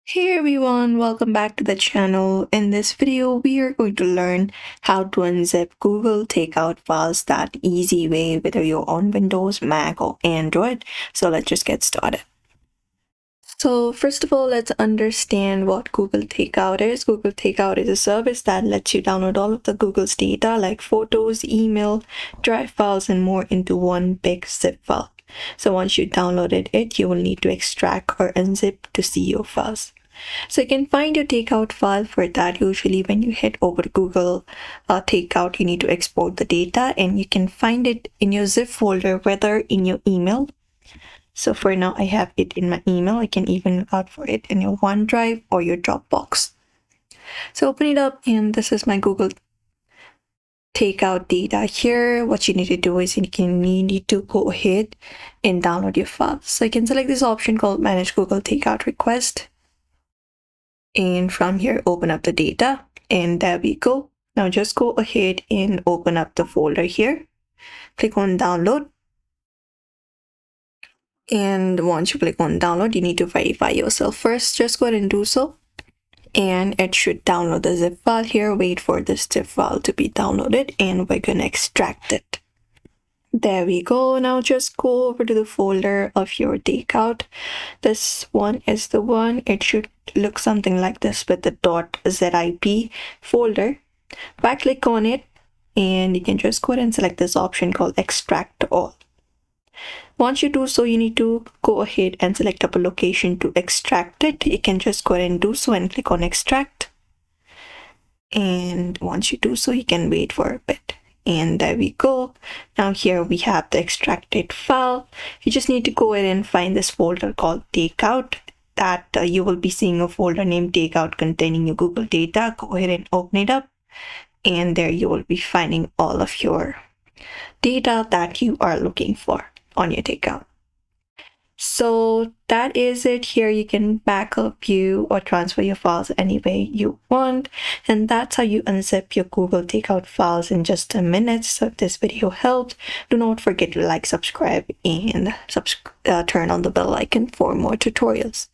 Hey everyone, welcome back to the channel. In this video, we are going to learn how to unzip Google Takeout files that easy way, whether you're on Windows, Mac, or Android. So let's just get started. So first of all, let's understand what Google Takeout is. Google Takeout is a service that lets you download all of the Google's data like photos, email, drive files, and more into one big zip file. So once you downloaded it, you will need to extract or unzip to see your files. So you can find your takeout file. For that, usually when you head over to Google Takeout, you need to export the data and you can find it in your zip folder, whether in your email. So for now, I have it in my email. You can even look out for it in your OneDrive or your Dropbox. So open it up and this is my Google Takeout data here. What you need to do is you need to go ahead and download your files. So you can select this option called Manage Google Takeout Request. And from here, open up the data. And there we go. Now just go ahead and open up the folder here. Click on download. And once you click on download, you need to verify yourself first. Just go ahead and do so. And it should download the zip file here. Wait for this zip file to be downloaded and we're gonna extract it. There we go. Now just go over to the folder of your takeout. This one is the one. It should look something like this with the .zip folder. Right click on it and you can just go ahead and select this option called extract all. Once you do so, you need to go ahead and select up a location to extract it. You can just go ahead and do so and click on extract. And once you do so, you can wait for a bit. And there we go. Now here we have the extracted file. You just need to go ahead and find this folder called Takeout. That you will be seeing a folder named Takeout containing your Google data. Go ahead and open it up. And there you will be finding all of your data that you are looking for on your takeout. So that is it. Here you can backup, view, or transfer your files any way you want. And that's how you unzip your Google Takeout files in just a minute. So if this video helped, do not forget to like, subscribe, and turn on the bell icon for more tutorials.